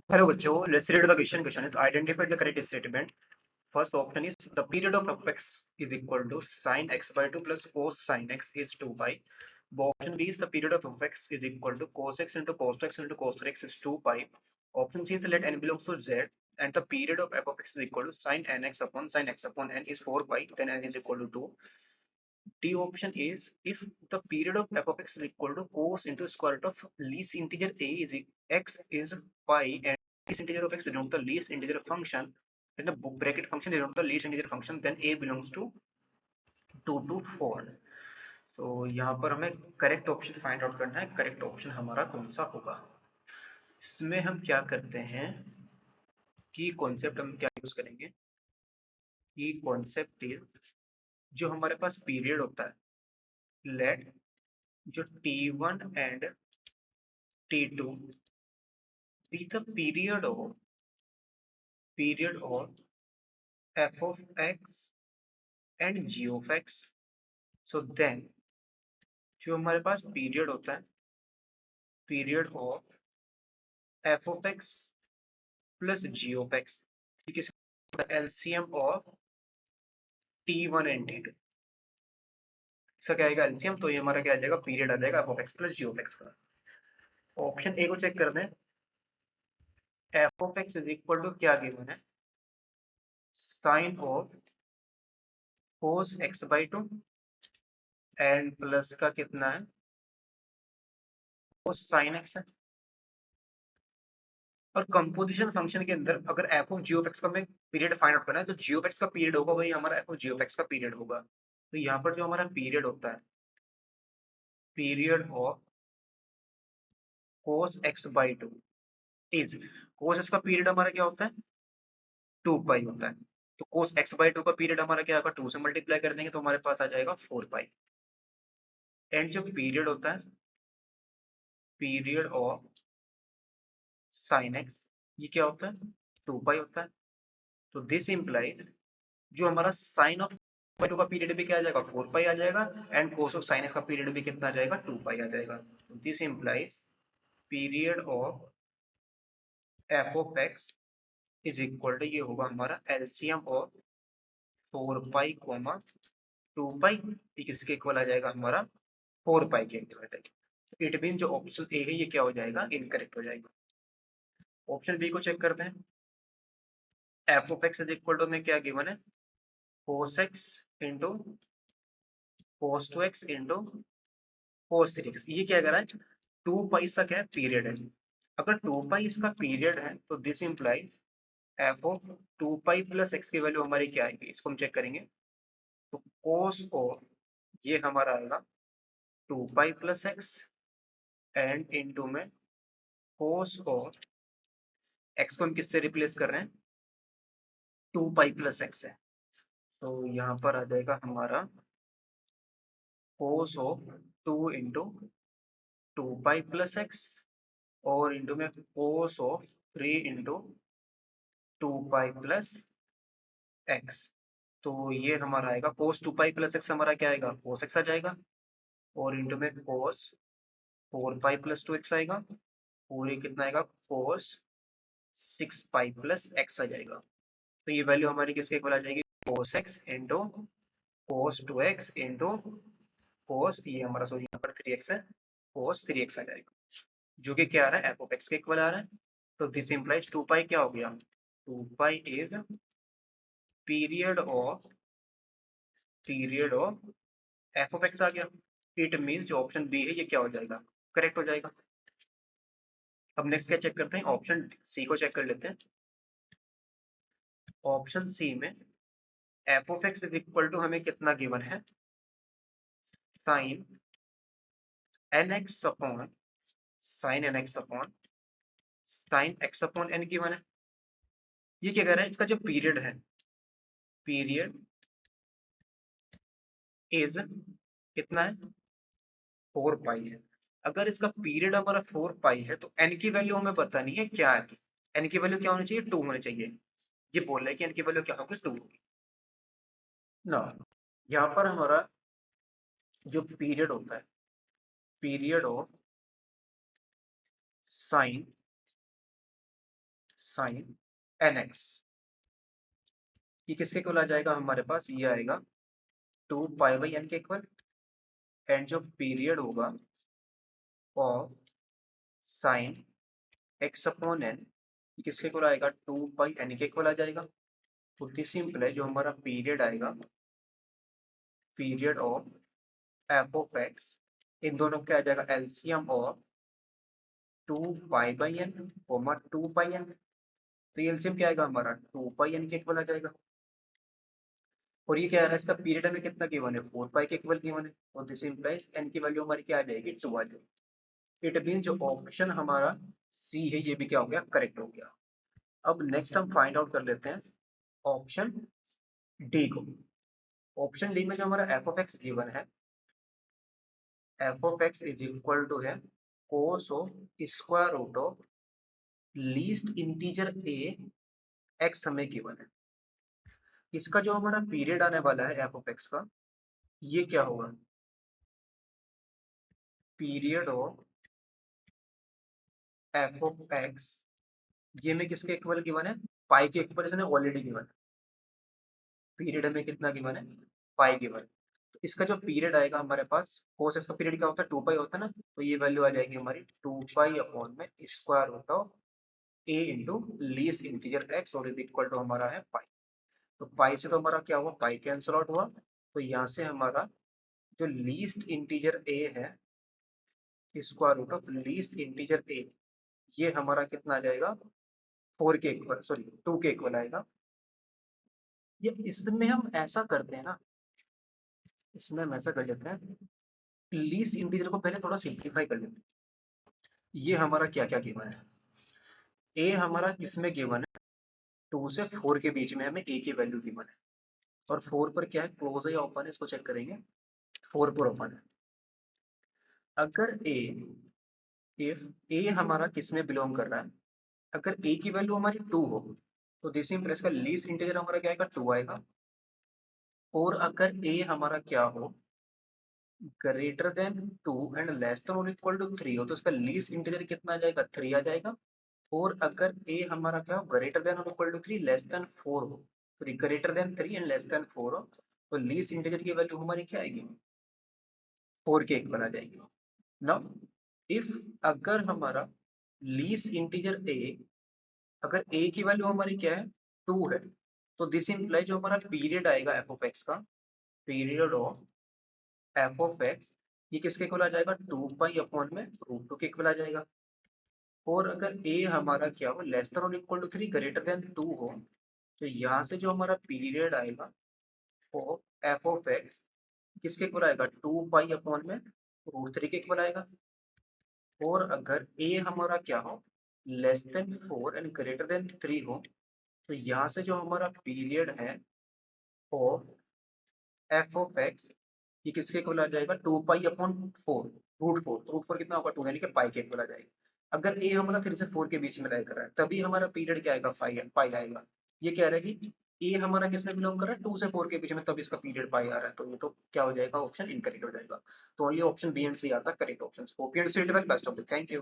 Hello बच्चों, let's read the question. Question is identify the correct statement. First option is the period of f(x) is equal to sin x by 2 plus cos sin x is 2 pi. Option B is the period of f(x) is equal to cos x into cos x into cos x is 2 pi. Option C is let n belongs to z and the period of f of x is equal to sin x upon n is 4 pi, then n is equal to 2. D option is if the period of f of x is equal to cos into square root of least integer a is x is pi and least integer of x is not the least integer function, then the bracket function is not the least integer function, then a belongs to 2 to 4. तो यहाँ पर हमें correct option find out करना है. Correct option हमारा कौन सा होगा? इसमें हम क्या करते हैं कि कॉन्सेप्ट हम क्या यूज करेंगे कि कॉन्सेप्ट जो हमारे पास पीरियड होता है, लेट जो t1 and t2 be the period of f of x and g of x. So then जो हमारे पास पीरियड होता है, period of f of x plus g of x, ठीक है, LCM of t1 and t2. इसका क्या आएगा LCM, तो ये हमारा क्या आ जाएगा, पीरियड आ जाएगा f of x plus g of x का. ऑप्शन ए को चेक कर दें. f of x is equal to क्या गिवन है, sine of cos x by 2 and plus का कितना है, cos sin x है. और कंपोजिशन फंक्शन के अंदर अगर F of G of X का हमें पीरियड फाइंड आउट करना है तो जी ऑफ एक्स का पीरियड होगा वही हमारा F of G of X का पीरियड होगा. तो यहाँ पर जो हमारा पीरियड होता है, period of cos x by 2 is, cos x का पीरियड हमारा क्या होता है, 2 पाई होता है. तो cos x by 2 का पीरियड हमारा क्या होगा, 2 से मल्टीप्लाई कर देंगे तो हमारे पास आ जाएगा 4 पाई. एंड जो पीरियड होता है, पीरियड ऑफ sin x, ये क्या होता है, 2 पाई होता है. तो दिस इम्प्लाइज जो हमारा साइन ऑफ 2 का पीरियड भी क्या आ जाएगा, 4 पाई आ जाएगा and cos of sine X का पीरियड भी कितना आ जाएगा, 2 पाई आ जाएगा. This implies period of F of x is equal to, ये होगा हमारा LCM of 4 pi comma 2 pi, किसके इक्वल आ जाएगा हमारा 4 पाई के इक्वल आ जाएगा. इट मीन जो ऑप्शन ए है ये क्या हो जाएगा, इनकरेक्ट हो जाएगा. ऑप्शन बी को चेक करते हैं. F of x is equal to में क्या गिवन है, cos x into cos 2x into cos 3x. ये क्या कह रहा है, 2 पाई इसका क्या है, पीरियड है. अगर 2 पाई इसका पीरियड है तो this implies F of 2 pi plus x की वैल्यू हमारी क्या आएगी, इसको हम चेक करेंगे. तो cos और ये हमारा आएगा 2 pi plus x and into में cos और एक्स को हम किससे रिप्लेस कर रहे हैं, 2 पाई प्लस एक्स है. तो यहाँ पर आ जाएगा हमारा cos of 2 into 2 pi plus x और इंटू में cos of 3 into 2 pi plus x. तो ये हमारा आएगा cos 2 पाई प्लस एक्स, हमारा क्या आएगा, cos x आ जाएगा और इंटू में cos 4 पाई प्लस 2 एक्स आएगा और ये कितना आएगा, cos 6 पाई प्लस एक्स आ जाएगा. तो ये वैल्यू हमारी किसके इक्वल आ जाएगी, cos x into cos 2x into cos, ये हमारा सॉरी यहाँ पर 3x है, cos 3x आ जाएगा जो कि क्या आ रहा है, एफ ऑफ एक्स के इक्वल आ रहा है. तो दिस इंप्लाइज 2 पाई क्या हो गया, 2 pi is period of F of x आ गया. इट मीन्स जो ऑप्शन बी है ये क्या हो जाएगा, करेक्ट हो जाएगा. अब नेक्स्ट क्या चेक करते हैं, ऑप्शन सी को चेक कर लेते हैं. ऑप्शन सी में F of x is equal to हमें कितना गिवन है, sine N X upon sine N X upon sine X upon N given है. ये क्या कह रहा है, इसका जो पीरियड है, पीरियड इज कितना है, 4 पाई है. अगर इसका पीरियड हमारा 4 पाई है तो n की वैल्यू हमें पता नहीं है क्या है. n की वैल्यू क्या होनी चाहिए, 2 होनी चाहिए. ये बोल रहा है कि n की वैल्यू क्या होगी, 2 होगी ना. यहाँ पर हमारा जो पीरियड होता है, period of sine sine N X, ये किसके इक्वल आ जाएगा हमारे पास, ये आएगा 2 पाई/n के इक्वल। एंड जो पीरियड होगा ऑफ साइन x/n, ये किसके इक्वल आएगा, 2 पाई/n के इक्वल आ जाएगा। तो दिस सिंपल है, जो हमारा पीरियड आएगा, period of F of x, इन दोनों का आ जाएगा एलसीएम ऑफ 2 पाई/n, 2 पाई/n। तो एलसीएम क्या आएगा हमारा, 2 पाई/n के इक्वल आ जाएगा। और ये क्या है, इसका पीरियड हमें कितना गिवन है, 4 पाई के इक्वल गिवन है। और दिस इंप्लाइज एन की वैल्यू हमारी क्या आ जाएगी, 2 आ जाएगी। इट मीन जो ऑप्शन हमारा सी है, ये भी क्या हो गया, करेक्ट हो गया। अब नेक्स्ट हम फाइंड आउट कर लेते हैं ऑप्शन डी को। ऑप्शन डी में जो हमारा एफ ऑफ एक्स गिवन है, f of x is equal to है cos of square root of least integer a x हमें गिवन है। इसका जो हमारा पीरियड आने वाला है एफ ऑफ एक्स का, ये क्या होगा, period of F of x, ये में किसके इक्वल गिवन है, पाई के इक्वल इसने ऑलरेडी गिवन है। पीरियड में कितना गिवन है, पाई गिवन। तो इसका जो पीरियड आएगा हमारे पास, कोस इसका पीरियड क्या होता है, 2 पाई होता है ना, तो ये वैल्यू आ जाएगी हमारी 2 पाई में square root of A into least integer X, और इज इक्वल टू हमारा है पाई। तो पाई से तो हमारा क्या हुआ, पाई कैंसिल आउट हुआ। तो यहाँ से हमारा जो लीस्ट इंटीजर ए है, square root of least integer a, ये हमारा कितना आ जाएगा, 4 के इक्वल, सॉरी 2 के इक्वल आएगा। ये इसमें हम ऐसा करते हैं ना, इसमें हम ऐसा कर लेते हैं, लीस्ट इंटीजर को पहले थोड़ा सिंप्लीफाई कर लेते हैं। ये हमारा क्या क्या गिवन है, ए हमारा किसमें गिवन है, 2 से 4 के बीच में हमें ए की वैल्यू गिवन है। और 4 पर क्या है, क्लोज है या ओपन है, इसको चेक करेंगे। 4 पर ओपन है। अगर ए, इफ ए हमारा किसमें बिलोंग कर रहा है, अगर ए की वैल्यू हमारी 2 हो, तो दिस इंप्लाइज का लीस्ट इंटीजर हमारा क्या आएगा, 2 आएगा। और अगर ए हमारा क्या हो, greater than 2 and less than और इक्वल टू 3 हो, तो इसका लीस्ट इंटीजर कितना आ जाएगा, 3 आ जाएगा। और अगर ए हमारा क्या हो, ग्रेटर देन और इक्वल टू 3 लेस देन 4 हो, तो greater than 3 and less than 4 हो, तो लीस्ट इंटीजर की वैल्यू हमारी क्या आएगी, 4 के इक्वल आ जाएगी। नाउ इफ, अगर हमारा लीस्ट इंटीजर ए, अगर ए की वैल्यू हमारी क्या है, 2 है, तो दिस इंप्लाई जो हमारा पीरियड आएगा एफ ऑफ एक्स का, period of F of x, ये किसके इक्वल आ जाएगा, 2 पाई/में √2 के इक्वल आ जाएगा। और अगर ए हमारा क्या हो, लेस देन और इक्वल टू 3, ग्रेटर देन 2 हो, तो यहाँ से जो हमारा पीरियड आएगा वो एफ ऑफ एक्स किसके इक्वल आएगा, 2 पाई/में √3 के इक्वल आएगा। और अगर ए हमारा क्या हो, less than 4 and greater than 3 हो, तो यहाँ से जो हमारा पीरियड है ऑफ एफ ऑफ एक्स, ये किसके इक्वल आ जाएगा, 2 पाई/4, √4 कितना होगा, 2, यानी कि पाई के इक्वल आ जाएगा। अगर ए हमारा 3 से 4 के बीच में लाई कर रहा है, तभी हमारा पीरियड क्या आएगा, पाई आएगा। ये कह रहा है कि ए हमारा किसमें बिलोंग कर रहा है, 2 से 4 के बीच में, तब इसका पीरियड पाई आ रहा है। तो ये तो क्या हो जाएगा, ऑप्शन इनकरेक्ट हो जाएगा। तो ये option B and C are the correct option. Hope you understood well, best of luck, thank you.